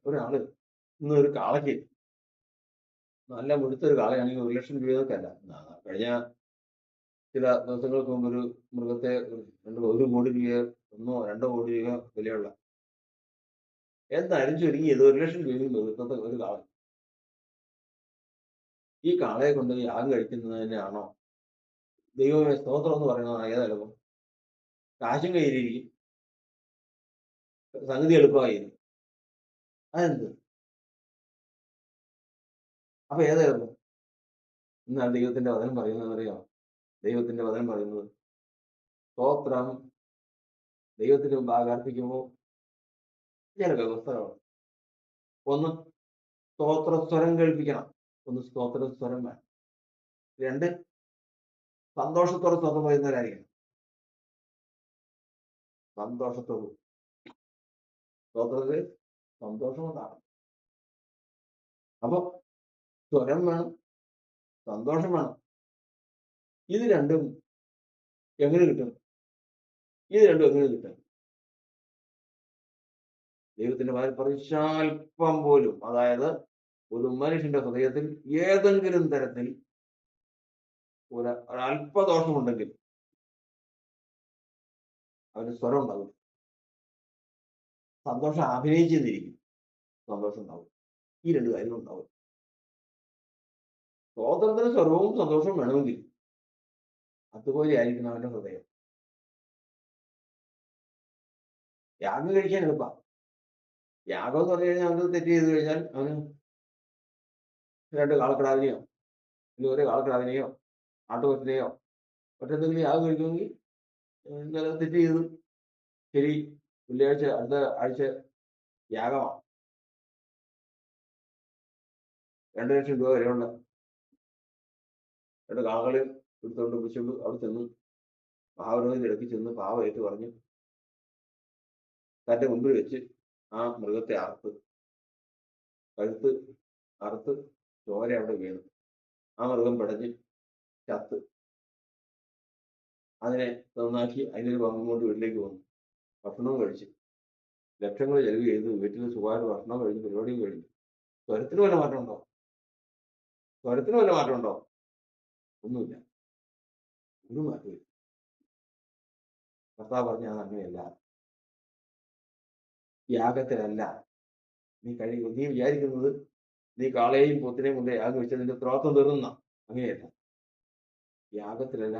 ഒരാള് ഇന്നൊരു കാളയ്ക്ക് നല്ല മുഴുത്തൊരു കാളയാണെങ്കിൽ 1 ലക്ഷം രൂപയൊക്കെയല്ല. കഴിഞ്ഞ ചില ദിവസങ്ങൾക്ക് മുമ്പ് ഒരു മൃഗത്തെ 1 കോടി രൂപയോ 1-2 കോടി രൂപ വിലയുള്ള എന്തായാലും ചുരുങ്ങിയത് 1 ലക്ഷം രൂപയും ഇന്നത്തെ ഒരു കാള. ഈ കാളയെ കൊണ്ട് യാഗം കഴിക്കുന്നത് തന്നെയാണോ ദൈവമേ സ്തോത്രം എന്ന് പറയുന്നതാണ്? ഏതെളുപ്പം? കാശും കയ്യിലിരിക്കും, സംഗതി എളുപ്പമായിരിക്കും. അതെന്ത്? അപ്പൊ ഏതെളുപ്പം? എന്നാണ് ദൈവത്തിന്റെ വചനം പറയുന്നത് അറിയാമോ? ദൈവത്തിന്റെ വചനം പറയുന്നത് സ്തോത്രം ദൈവത്തിന് മുമ്പാകെ അർപ്പിക്കുമ്പോൾ ചില വ്യവസ്ഥകളാണ്. ഒന്ന്, സ്തോത്ര സ്വരം കേൾപ്പിക്കണം. ഒന്ന്, സ്തോത്ര സ്വരം വേണം. 2, സന്തോഷത്തോടെ സ്തോത്രം പറയുന്നവരായിരിക്കണം. സന്തോഷത്തോട് സ്തോത്രത്തിൽ സന്തോഷം കൊണ്ടാണ്. അപ്പൊ സ്വരം വേണം, സന്തോഷം വേണം. ഇത് രണ്ടും എങ്ങനെ കിട്ടും? ദൈവത്തിന്റെ പരിശാൽപ്പം പോലും, അതായത് ഒരു മനുഷ്യന്റെ ഹൃദയത്തിൽ ഏതെങ്കിലും തരത്തിൽ ഒരല്പദോഷമുണ്ടെങ്കിൽ അവന് സ്വരം ഉണ്ടാകും. സന്തോഷം അഭിനയിച്ചിരിക്കും, സന്തോഷം ഉണ്ടാവും. ഈ 2 കാര്യങ്ങൾ ഉണ്ടാവും. സ്തോത്രത്തിന് സ്വരവും സന്തോഷവും വേണമെങ്കിൽ അതുപോലെ ആയിരിക്കണം അവന്റെ ഹൃദയം. യാഗം കഴിക്കാൻ എളുപ്പമാണ്. യാഗം എന്ന് പറഞ്ഞു കഴിഞ്ഞാൽ അവന് തെറ്റ് ചെയ്ത് കഴിഞ്ഞാൽ അവന് 2 കാളക്കിടാവിനെയോ അല്ലെങ്കിൽ 1 കാളക്കിടാവിനെയോ ആട്ടുകൊറ്റനെയോ മറ്റെന്തെങ്കിലും യാഗം കഴിക്കുമെങ്കിൽ തെറ്റ് ചെയ്തു. ശരി, വെള്ളിയാഴ്ച അടുത്ത ആഴ്ച യാഗമാണ്, 2 ലക്ഷം രൂപ വരെയുള്ള 2 കാളകളെ എടുത്തുകൊണ്ട് പിടിച്ചുകൊണ്ട് അവിടെ ചെന്ന് മഹാപുരോഹിതന്റെ ഇടയ്ക്ക് ചെന്ന് പാവമായിട്ട് പറഞ്ഞ് തന്റെ മുമ്പിൽ വെച്ച് ആ മൃഗത്തെ കഴുത്ത് അറുത്ത് ചോര അവിടെ വീണു. ആ മൃഗം പിടഞ്ഞ് ചത്ത്. അതിനെ നന്നാക്കി അതിനൊരു പങ്കും കൊണ്ട് വീട്ടിലേക്ക് വന്നു. ഭക്ഷണവും കഴിച്ചു. ലക്ഷങ്ങൾ ചെലവ് ചെയ്ത് വീട്ടിൽ സുഖമായിട്ട് ഭക്ഷണം കഴിഞ്ഞ് പരിപാടിയും കഴിഞ്ഞു. സ്വരത്തിന് വല്ല മാറ്റമുണ്ടോ? സ്വരത്തിന് വല്ല മാറ്റമുണ്ടോ? ഒന്നുമില്ല. ഒരു മാറ്റമില്ല. കർത്താവ് പറഞ്ഞ അങ്ങനെയല്ല. യാഗത്തിലല്ല നീ വിചാരിക്കുന്നത് നീ കാളയെയും പോത്തിനെയും കൊണ്ട് യാഗം വെച്ച് നിന്റെ ഉത്തരവാദിത്വം തീർന്ന. അങ്ങനെയല്ല. യാഗത്തിലല്ല,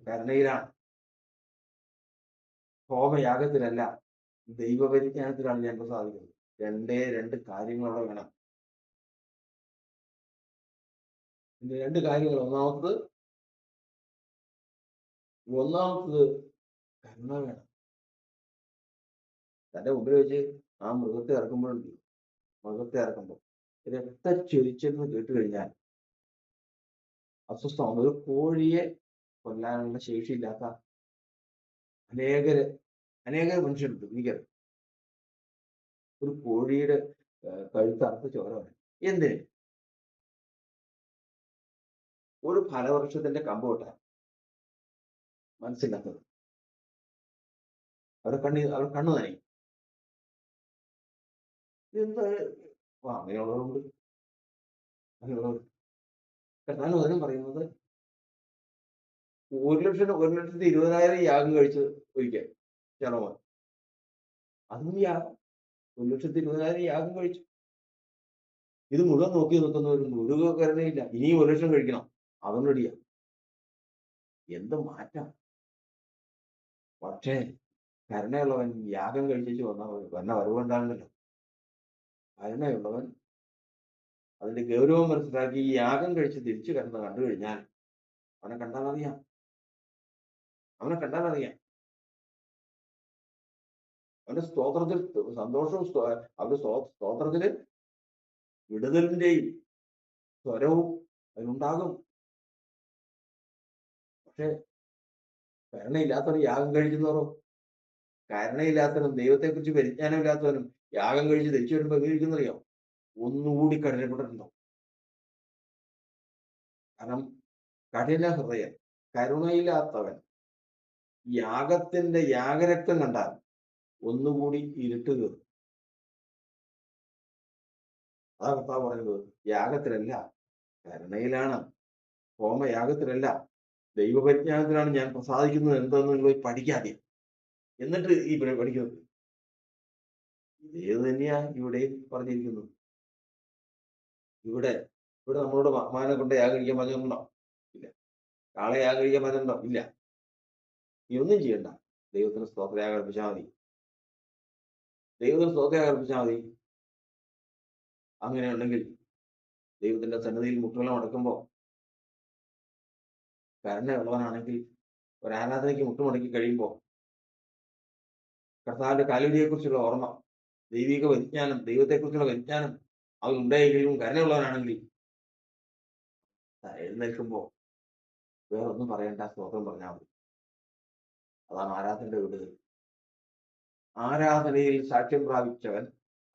കരുണയിലാണ്. ഹോമയാഗത്തിലല്ല, ദൈവപരിജ്ഞാനത്തിലാണ് ഞാൻ സാധിക്കുന്നത്. രണ്ട് കാര്യങ്ങളവിടെ വേണം. രണ്ട് കാര്യങ്ങൾ. ഒന്നാമത്തത് കരുണ വേണം. തന്റെ മുമ്പിൽ വെച്ച് ആ മൃഗത്തെ ഇറക്കുമ്പോൾ രക്തച്ചൊരിച്ചെന്ന് കേട്ട് കഴിഞ്ഞാൽ അസ്വസ്ഥമാണ്. ഒരു കോഴിയെ കൊല്ലാനുള്ള ശേഷിയില്ലാത്ത അനേക മനുഷ്യരുണ്ട്. എനിക്കറിയാം. ഒരു കോഴിയുടെ കഴുത്തറുത്ത് ചോര വരും. എന്തിന്? ഒരു ഫലവൃക്ഷത്തിന്റെ കമ്പ് കൊട്ടാൻ മനസ്സില്ലാത്തത്. അവർ കണ്ണു നനയും. എന്താ അങ്ങനെയുള്ളവരുണ്ട്. കർത്താവിന് വചനം പറയുന്നത് 1,20,000 യാഗം കഴിച്ച് ഒരിക്കൽ ചെറവൻ. അതും യാഗം. 1,20,000 യാഗം കഴിച്ചു. ഇത് മുഴുവൻ നോക്കി നിൽക്കുന്നവരും ഒരു കരുണയില്ല. ഇനിയും 1,00,000 കഴിക്കണം. അതും റെഡിയാ. എന്ത് മാറ്റം! പക്ഷേ കരുണയുള്ളവൻ യാഗം കഴിച്ചു വന്ന വരവുണ്ടാകുന്നല്ലോ. കരുണയുള്ളവൻ അതിന്റെ ഗൗരവം മനസ്സിലാക്കി ഈ യാഗം കഴിച്ച് തിരിച്ചു കണ്ടു കഴിഞ്ഞാൽ അവനെ കണ്ടാൽ അറിയാം. അവന്റെ സ്തോത്രത്തിൽ സന്തോഷവും അവന്റെ സ്തോത്രത്തില് വിടുതലിന്റെയും സ്വരവും അതിനുണ്ടാകും. പക്ഷെ കരുണയില്ലാത്തവർ യാഗം കഴിക്കുന്നവരോ, കരുണയില്ലാത്തവനും ദൈവത്തെക്കുറിച്ച് പരിജ്ഞാനമില്ലാത്തവനും യാഗം കഴിച്ച് തിരിച്ചു വരുമ്പോ എങ്ങനെ ഇരിക്കുന്നറിയോ? ഒന്നുകൂടി കഠിനപ്പെട്ടിട്ടുണ്ടോ? കാരണം കഠിന ഹൃദയൻ, കരുണയില്ലാത്തവൻ യാഗരക്തം കണ്ടാൽ ഒന്നുകൂടി ഇരുട്ട് കയറും. അതാ കർത്താവ് പറയുന്നത്. യാഗത്തിലല്ല, കരുണയിലാണ്. ഹോമയാഗത്തിലല്ല, ദൈവപരിജ്ഞാനത്തിലാണ് ഞാൻ പ്രസാദിക്കുന്നത് എന്തെന്ന് നിങ്ങൾ പഠിക്കാതെ. എന്നിട്ട് ഈ പഠിക്കുന്നത് ഇതേത് തന്നെയാ ഇവിടെ പറഞ്ഞിരിക്കുന്നത്. ഇവിടെ നമ്മളോട് മാനെ കൊണ്ട് യാഗം കഴിക്കാൻ പറഞ്ഞിട്ടുണ്ടോ? ഇല്ല. കാളെ യാഗം കഴിക്കാൻ പറഞ്ഞിട്ടുണ്ടോ? ഇല്ല. നീ ഒന്നും ചെയ്യണ്ട. ദൈവത്തിന് സ്തോത്രയാഗം അർപ്പിച്ചാൽ മതി. അങ്ങനെയുണ്ടെങ്കിൽ ദൈവത്തിന്റെ സന്നിധിയിൽ മുട്ടുകളും അടക്കുമ്പോൾ കരുണയുള്ളവനാണെങ്കിൽ ഒരാരാധനയ്ക്ക് മുട്ടുമടക്കി കഴിയുമ്പോൾ കർത്താവിന്റെ കാലുവരിയെക്കുറിച്ചുള്ള ഓർമ്മ, ദൈവിക പരിജ്ഞാനം, ദൈവത്തെക്കുറിച്ചുള്ള പരിജ്ഞാനം അത് ഉണ്ടായെങ്കിലും കരുണയുള്ളവനാണെങ്കിൽ എഴുന്നേൽക്കുമ്പോൾ വേറൊന്നും പറയേണ്ട, സ്തോത്രം പറഞ്ഞാൽ മതി. അതാണ് ആരാധനയുടെ വിടുതൽ. ആരാധനയിൽ സാക്ഷ്യം പ്രാപിച്ചവൻ,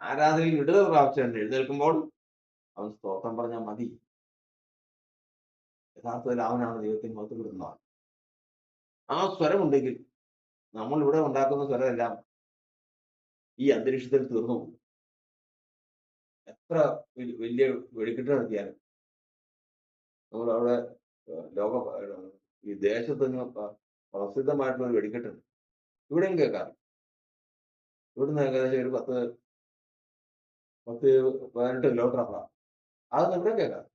ആരാധനയിൽ വിടുതൽ പ്രാപിച്ചവൻ എഴുന്നേൽക്കുമ്പോൾ അവൻ സ്തോത്രം പറഞ്ഞാൽ മതി. യഥാർത്ഥത്തിൽ അവനാണ് ദൈവത്തിന് മഹത്വപ്പെടുത്തുന്നത്. ആ സ്വരമുണ്ടെങ്കിൽ നമ്മൾ ഇവിടെ ഉണ്ടാക്കുന്ന സ്വരമെല്ലാം ഈ അന്തരീക്ഷത്തിൽ തീർന്നു പോകും. എത്ര വലിയ വെടിക്കെട്ട് നടത്തിയാലും നമ്മളവിടെ ഈ ദേശത്ത് പ്രസിദ്ധമായിട്ടുള്ള ഒരു വെടിക്കെട്ടുണ്ട്. ഇവിടെയും കേൾക്കാം. ഇവിടുന്ന് ഏകദേശം ഒരു 10-18 കിലോമീറ്റർ അപ്പുറം. അതൊന്നും ഇവിടെ കേൾക്കാം.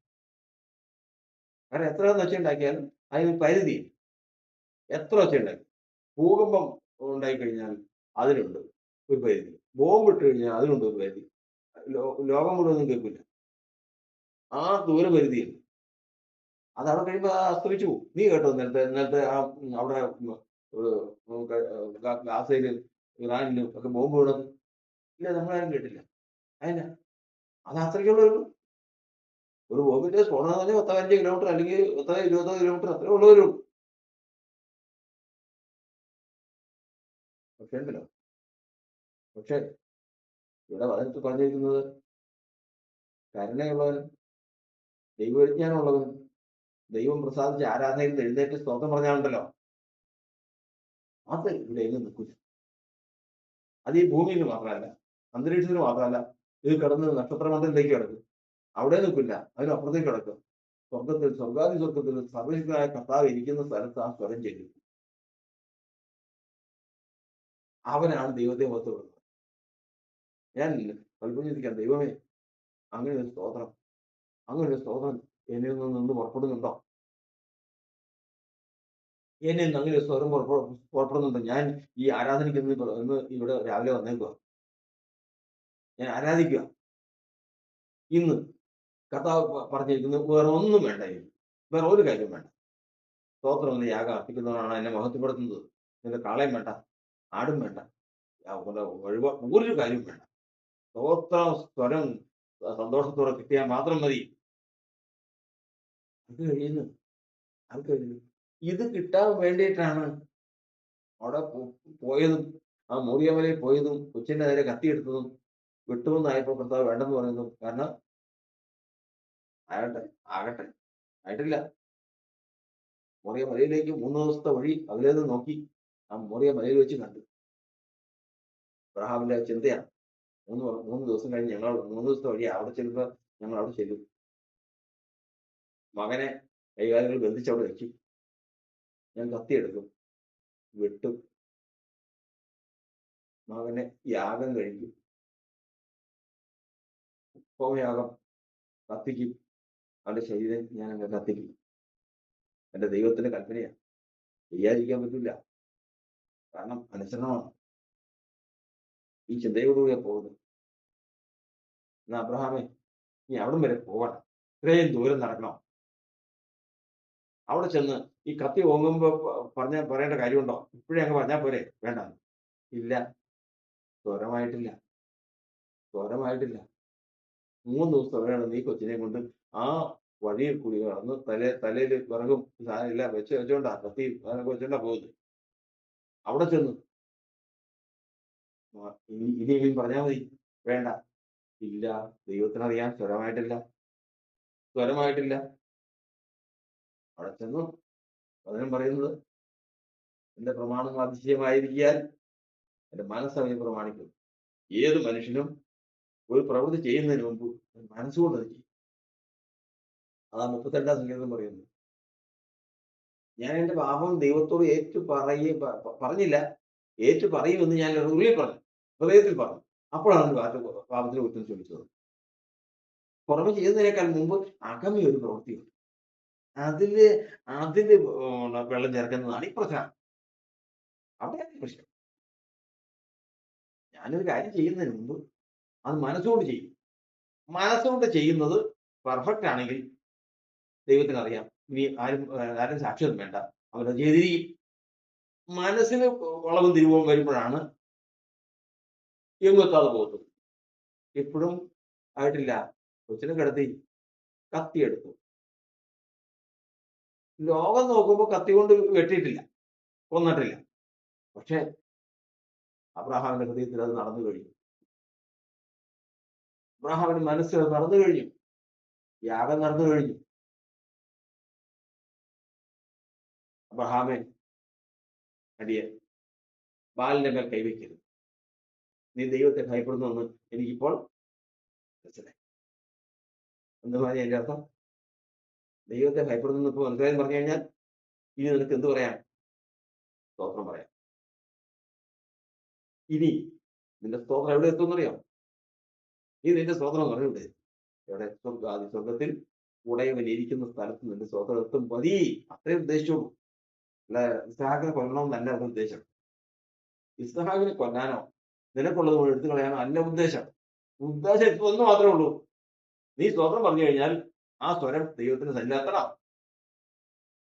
കാരണം എത്ര ഒച്ച ഉണ്ടാക്കിയാലും അതിന് പരിധി. എത്ര ഒച്ച ഉണ്ടാക്കി, ഭൂകമ്പം ഉണ്ടായിക്കഴിഞ്ഞാൽ അതിനുണ്ട് ഒരു പരിധി. ബോംബ് ഇട്ട് കഴിഞ്ഞാൽ അതിനുണ്ട് ഒരു പരിധി. ലോകം മുഴുവനും കേൾക്കില്ല. ആ ദൂരപരിധിയുണ്ട്. അതവിടെ കഴിയുമ്പോൾ അസ്തമിച്ചു പോകും. നീ കേട്ടോ നേരത്തെ അവിടെ ഗാസയിലും ഇറാനിലും ഒക്കെ ബോംബ് വീണത്? ഇല്ല, നമ്മളാരും കേട്ടില്ല. അതിനാ അത് അത്രയ്ക്കുള്ള ഒരു ബോംബിന്റെ സ്ഫോടനം എന്ന് പറഞ്ഞാൽ 10-15 കിലോമീറ്റർ അല്ലെങ്കിൽ 10-20 കിലോമീറ്റർ അത്രേ ഉള്ളവരുള്ളൂ. പക്ഷേ ഇവിടെ വചനത്തിൽ പറഞ്ഞിരിക്കുന്നത് കരുണയുള്ളവനും ദൈവവിജ്ഞാനമുള്ളവനും ദൈവം പ്രസാദിച്ച ആരാധനയിൽ എഴുന്നേറ്റ് സ്തോത്രം പറഞ്ഞാലുണ്ടല്ലോ, അത് ഇവിടെ എങ്ങും നിൽക്കില്ല. അത് ഈ ഭൂമിയിൽ മാത്രമല്ല, അന്തരീക്ഷത്തിൽ മാത്രമല്ല, ഇത് കിടന്ന് നക്ഷത്രമണ്ഡലത്തിലേക്ക് കിടക്കും. അവിടെ നിൽക്കില്ല, അതിനപ്പുറത്തേക്ക് കിടക്കും. സ്വർഗത്തിൽ, സ്വർഗാദി സ്വർഗത്തിൽ സർവശക്തനായ കർത്താവ് ഇരിക്കുന്ന സ്ഥലത്ത് ആ സ്വരം ചെല്ലും. അവനാണ് ദൈവത്തെ മഹത്വപ്പെടുന്നത്. ഞാൻ പലപ്പോഴും ചിന്തിക്കാം, ദൈവമേ, അങ്ങനെ ഒരു സ്തോത്രം, അങ്ങനെ ഒരു സ്തോത്രം എന്നിൽ നിന്ന് പുറപ്പെടുന്നുണ്ടോ? എന്നിൽ നിന്ന് അങ്ങനെ ഒരു സ്വരം പുറപ്പെടുന്നുണ്ടോ? ഞാൻ ഈ ആരാധനയ്ക്ക് ഇന്ന് ഇവിടെ രാവിലെ വന്നേക്കുക, ഞാൻ ആരാധിക്കുക. ഇന്ന് കർത്താവ് പറഞ്ഞിരിക്കുന്നത് വേറെ ഒന്നും വേണ്ട, വേറെ ഒരു കാര്യം വേണ്ട. സ്തോത്രം എന്ന് യാഗം അർപ്പിക്കുന്നവനാണ് എന്നെ മഹത്വപ്പെടുത്തുന്നത്. നിന്റെ കാളയും വേണ്ട, ആടും വേണ്ട, ഒരു കാര്യം വേണ്ട. സ്തോത്രം സ്വരം സന്തോഷത്തോടെ കിട്ടിയാൽ മാത്രം മതി. അത് കഴിയുന്നു, അത് കഴിയുന്നു. ഇത് കിട്ടാൻ വേണ്ടിയിട്ടാണ് അവിടെ പോയതും, ആ മോറിയമലയിൽ പോയതും, കൊച്ചിന്റെ നേരെ കത്തിയെടുത്തതും, വെട്ടുമെന്നായപ്പോൾ കർത്താവ് വേണ്ടെന്ന് പറയുന്നതും. കാരണം ആകട്ടെ ആയിട്ടില്ല. മോറിയ മലയിലേക്ക് 3 ദിവസത്തെ വഴി അതിലേത് നോക്കി ആ മോറിയ മലയിൽ വെച്ച് കണ്ടു. അബ്രഹാമിന്റെ ചിന്തയാണ്, 3 ദിവസം കഴിഞ്ഞ് 3 ദിവസത്തെ വഴി അവിടെ ചെല്ലുമ്പോൾ ഞങ്ങൾ അവിടെ ചെല്ലും. മകനെ കൈകാലുകൾ ബന്ധിച്ച് അവിടെ വെക്കും, ഞാൻ കത്തിയെടുക്കും, വെട്ടും, മകനെ യാഗം കഴിക്കും, ഹോമയാഗം കത്തിക്കും, അവന്റെ ശരീരം ഞാൻ അങ്ങ് കത്തിക്കും. എന്റെ ദൈവത്തിന്റെ കൽപ്പനയാണ്, ചെയ്യാതിരിക്കാൻ പറ്റില്ല. കാരണം അനുസരണമാണ്. ഈ ചിന്തയോടുകൂടിയാണ് പോകുന്നത്. എന്നാ അബ്രഹാമേ, നീ അവിടം വരെ പോകണം, ഇത്രയും ദൂരം നടക്കണം. അവിടെ ചെന്ന് ഈ കത്തി ഓങ്ങുമ്പോ പറയേണ്ട കാര്യമുണ്ടോ? ഇപ്പോഴേ അങ്ങ് പറഞ്ഞാൽ പോരെ? വേണ്ട, ഇല്ല, സ്വരമായിട്ടില്ല. 3 ദിവസം വേണം നീ കൊച്ചിനെ കൊണ്ട് ആ വഴിയിൽ കൂടി കടന്ന് തലയിൽ വിറകും എല്ലാം വെച്ചോണ്ടാ കത്തി വെച്ചോണ്ടാ പോകുന്നത്. അവിടെ ചെന്ന് ഇനിയെങ്കിലും പറഞ്ഞാൽ മതി. വേണ്ട, ഇല്ല, ദൈവത്തിനറിയാം സ്വരമായിട്ടില്ല. അവിടെ ചെന്നു വചനം പറയുന്നത്, എന്റെ പ്രമാണം അതിശയമായിരിക്കാൻ എന്റെ മനസ്സവയെ പ്രമാണിക്കുന്നു. ഏത് മനുഷ്യനും ഒരു പ്രവൃത്തി ചെയ്യുന്നതിന് മുമ്പ് മനസ്സുകൊണ്ട് അത് ചെയ്യും. അതാ 32 സങ്കീർത്തനം പറയുന്നത്. ഞാൻ എന്റെ പാപം ദൈവത്തോട് പറഞ്ഞില്ല, ഏറ്റു പറയുമെന്ന് ഞാൻ ഉള്ളിൽ പറഞ്ഞു, ഹൃദയത്തിൽ പറഞ്ഞു. അപ്പോഴാണ് പാപത്തിന് കുറ്റം ചോദിച്ചത്. പുറമെ ചെയ്യുന്നതിനേക്കാൾ മുമ്പ് അകമേ ഒരു പ്രവൃത്തിയുണ്ട്, അതില് വെള്ളം ചേർക്കുന്നതാണ് ഈ പ്രശ്നം. അവിടെയാണ് ഈ പ്രശ്നം. ഞാനൊരു കാര്യം ചെയ്യുന്നതിന് മുമ്പ് അത് മനസ്സുകൊണ്ട് ചെയ്യും. മനസ്സുകൊണ്ട് ചെയ്യുന്നത് പെർഫെക്റ്റ് ആണെങ്കിൽ ദൈവത്തിന് അറിയാം, ഇനി ആരും സാക്ഷ്യം വേണ്ട, അവരത് ചെയ്തിരിക്കും. മനസ്സിന് വളവും തിരിവും വരുമ്പോഴാണ് എങ്ങെത്താതെ പോകുന്നത്. ഇപ്പോഴും ആയിട്ടില്ല, കൊച്ചിനെ കിടത്തി കത്തിയെടുത്തു. ലോകം നോക്കുമ്പോൾ കത്തി കൊണ്ട് വെട്ടിയിട്ടില്ല, കൊന്നിട്ടില്ല. പക്ഷെ അബ്രഹാമിന്റെ ഹൃദയത്തിൽ അത് നടന്നു കഴിഞ്ഞു. അബ്രഹാമിന്റെ മനസ്സിൽ അത് നടന്നു കഴിഞ്ഞു. യാഗം നടന്നു കഴിഞ്ഞു. അബ്രഹാമെ, അടിയൻ ബാലിന്റെ മേൽ കൈവയ്ക്കരുത്, നീ ദൈവത്തെ ഭയപ്പെടുന്നു എനിക്കിപ്പോൾ മനസ്സിലായി. എന്ന് പറഞ്ഞ എന്റെ അർത്ഥം, ദൈവത്തെ ഭയപ്പെടുന്നു ഇപ്പൊ മനസ്സിലായെന്ന് പറഞ്ഞു കഴിഞ്ഞാൽ ഇനി നിനക്ക് എന്ത് പറയാം? സ്തോത്രം പറയാം. ഇനി നിന്റെ സ്തോത്രം എവിടെ എത്തുമെന്നറിയാം? നീ നിന്റെ സ്തോത്രം എന്ന് പറഞ്ഞ എവിടെ? സ്വർഗത്തിൽ ഉടയവൻ ഇരിക്കുന്ന സ്ഥലത്ത് നിന്റെ സ്തോത്രം എത്തും മതി. അത്രയും ഉദ്ദേശിച്ചോളൂ. അല്ല ഇസ്ഹാക്കിനെ കൊല്ലണമെന്നല്ല അത് ഉദ്ദേശം. ഇസ്ഹാക്കിനെ കൊല്ലാനോ നിനക്കുള്ളത് എടുത്തു കളയാനോ അല്ല ഉദ്ദേശം. ഉദ്ദേശം ഒന്ന് മാത്രമേ ഉള്ളൂ, നീ സ്തോത്രം പറഞ്ഞു കഴിഞ്ഞാൽ ആ സ്വരം ദൈവത്തിന് സന്നിധാനത്തണം.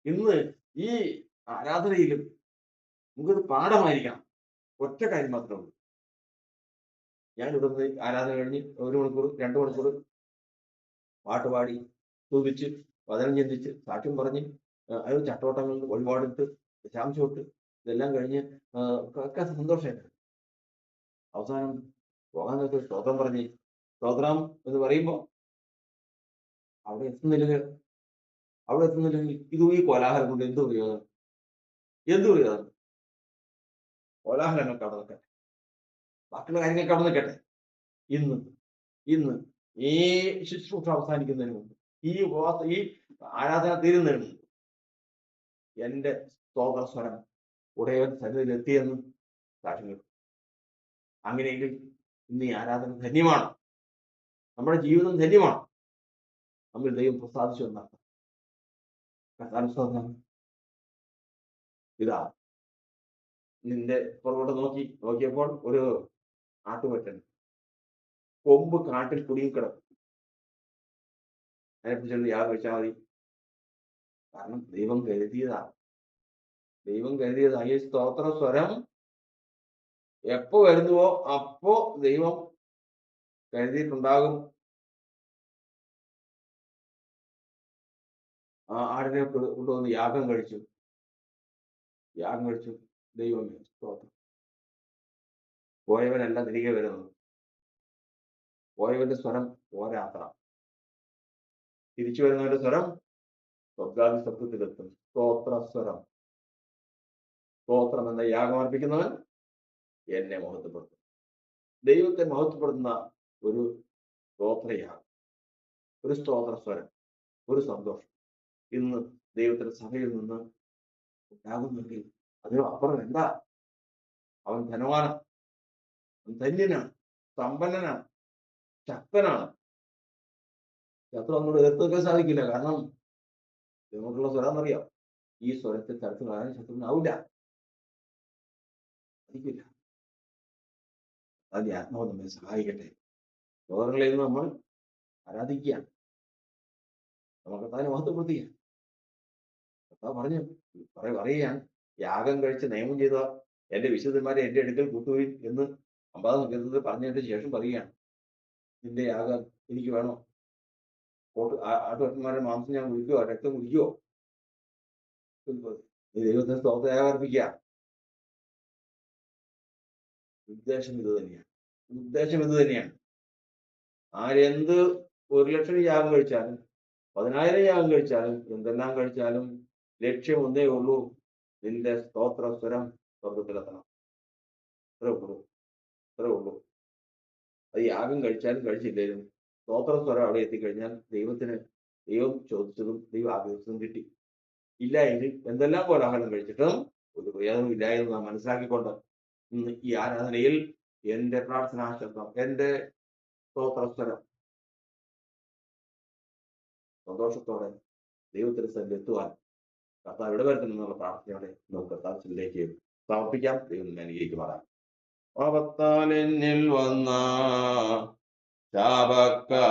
ഇന്ന് ഈ ആരാധനയിലും നമുക്കൊരു പാഠമായിരിക്കണം. ഒറ്റ കാര്യം മാത്രമേ ഉള്ളൂ. ഞാൻ ഇവിടുന്ന് ആരാധന കഴിഞ്ഞ് 1 മണിക്കൂർ 2 മണിക്കൂർ പാട്ടുപാടി സ്തുതിച്ച് വചനം ചിന്തിച്ച് സാക്ഷ്യം പറഞ്ഞ് അത് ചട്ടോട്ടങ്ങളിൽ വഴിപാടിട്ട് ദശാംശമിട്ട് ഇതെല്ലാം കഴിഞ്ഞ് ഒക്കെ സന്തോഷമായിട്ട് അവസാനം പോകാൻ നേരത്ത് സ്തോത്രം പറഞ്ഞ് സ്തോത്രം എന്ന് പറയുമ്പോൾ അവിടെ എത്തുന്നില്ലെങ്കിൽ ഇത് ഈ കോലാഹലം കൊണ്ട് എന്ത് പ്രയോജനം? കോലാഹലങ്ങൾ കടന്നു നിൽക്കട്ടെ, ബാക്കിയുള്ള കാര്യങ്ങൾ കടന്നു നിൽക്കട്ടെ. ഇന്ന് ഇന്ന് ഈ ശുശ്രൂഷ അവസാനിക്കുന്നതിന് മുമ്പ്, ഈ ആരാധന തീരുന്നതിന് മുമ്പ് എന്റെ സ്തോത്രസ്വരം ഉടയവൻ സന്നിധിയിൽ എത്തിയെന്ന് സാക്ഷ്യം കേൾക്കും. അങ്ങനെയെങ്കിൽ ഇന്ന് ഈ ആരാധന ധന്യമാണ്, നമ്മുടെ ജീവിതം ധന്യമാണ്. നമ്മൾ ദൈവം പ്രസാദിച്ചു എന്നർത്ഥം. ഇതാ നിന്റെ പുറകോട്ട് നോക്കിയപ്പോൾ ഒരു ആട്ടുകൊറ്റൻ കൊമ്പ് കാട്ടിൽ കുടുങ്ങിക്കിടക്കും. അതിനെക്കുറിച്ച് യാതൊരു വെച്ചാൽ മതി. കാരണം ദൈവം കരുതിയതാണ്. ഈ സ്തോത്ര സ്വരം എപ്പോ വരുന്നുവോ അപ്പോ ദൈവം കരുതിയിട്ടുണ്ടാകും. ആ ആടിനെ കൊണ്ടുവന്ന് യാഗം കഴിച്ചു. ദൈവമേ സ്തോത്രം. പോയവനല്ല തിരികെ വരുന്നത്. പോയവന്റെ സ്വരം പോരാത്ര. തിരിച്ചു വരുന്നവന്റെ സ്വരം സ്വർഗാദി സത്യത്തിലെത്തും. സ്തോത്രം. എന്ന യാഗം അർപ്പിക്കുന്നവൻ എന്നെ മഹത്വപ്പെടുത്തും. ദൈവത്തെ മഹത്വപ്പെടുത്തുന്ന ഒരു സ്തോത്രയാഗം, ഒരു സ്തോത്ര സ്വരം, ഒരു സന്തോഷം ഇന്ന് ദൈവത്തിന്റെ സഭയിൽ നിന്ന് ഉണ്ടാകുന്നെങ്കിൽ അതിന് അപ്പുറം എന്താ? അവൻ ധനവാനാണ്, ധന്യനാണ്, സമ്പന്നനാണ്, ശക്തനാണ്. ശത്രു നമ്മളോട് എതിർത്ത് വെക്കാൻ സാധിക്കില്ല. കാരണം നമുക്കുള്ള സ്വരം എന്നറിയാം. ഈ സ്വരത്തെ തരത്തിൽ കളയാൻ ശത്രുവിനാവില്ല, സാധിക്കില്ല. അതിന്റെ ആത്മാവ് നമ്മെ സഹായിക്കട്ടെ. സഹോദരങ്ങളെ നമ്മൾ ആരാധിക്കുകയാണ്, നമ്മൾ കർത്താവിനെ മഹത്വപ്പെടുത്തുകയാണ്. കർത്താവ് പറയുകയാണ്, യാഗം കഴിച്ച് നിയമം ചെയ്ത എന്റെ വിശുദ്ധന്മാരെ എന്റെ അടുക്കൽ കൂട്ടുകയും എന്ന് 50 സങ്കീർത്തനത്തിൽ പറഞ്ഞതിന് ശേഷം പറയുകയാണ്, നിന്റെ യാഗം എനിക്ക് വേണോ? ആട്ടുകൊറ്റന്മാരുടെ മാംസം ഞാൻ കുടിക്കുവോ? രക്തം കുടിക്കുവോ? ദൈവത്തിന് സ്തോത്രയാഗം അർപ്പിക്കുക. ഉദ്ദേശം ഇത് തന്നെയാണ്. ആരെന്ത് 1,00,000 യാഗം കഴിച്ചാലും 10,000 യാഗം കഴിച്ചാലും എന്തെല്ലാം കഴിച്ചാലും ലക്ഷ്യം ഒന്നേ ഉള്ളൂ, നിന്റെ സ്തോത്ര സ്വരം സ്വർഗത്തിലെത്തണം. അത്രേ ഉള്ളൂ. അത് യാഗം കഴിച്ചാലും കഴിച്ചില്ലേലും സ്തോത്ര സ്വരം അവിടെ എത്തിക്കഴിഞ്ഞാൽ ദൈവം ചോദിച്ചതും ദൈവം ആഗ്രഹിച്ചതും കിട്ടി. ഇല്ല എങ്കിൽ എന്തെല്ലാം കോലാഹലം കഴിച്ചിട്ടും ഒരു പ്രയോജനം ഇല്ല എന്ന് നാം മനസ്സിലാക്കിക്കൊണ്ട് ഇന്ന് ഈ ആരാധനയിൽ എന്റെ പ്രാർത്ഥനാ ശബ്ദം, എന്റെ സ്തോത്രസ്വരം സന്തോഷത്തോടെ ദൈവത്തിന്റെ സന്നിധിയിൽ എത്തുവാൻ കർത്താവ് ഇടവരുത്തുന്നുള്ള പ്രാർത്ഥനയോടെ നമുക്ക് കർത്താവിലേക്ക് സമർപ്പിക്കാം. ദൈവം അനുഗ്രഹിക്കുമാറാം. പാപത്താൽ എന്നിൽ വന്ന ശാപക്കാ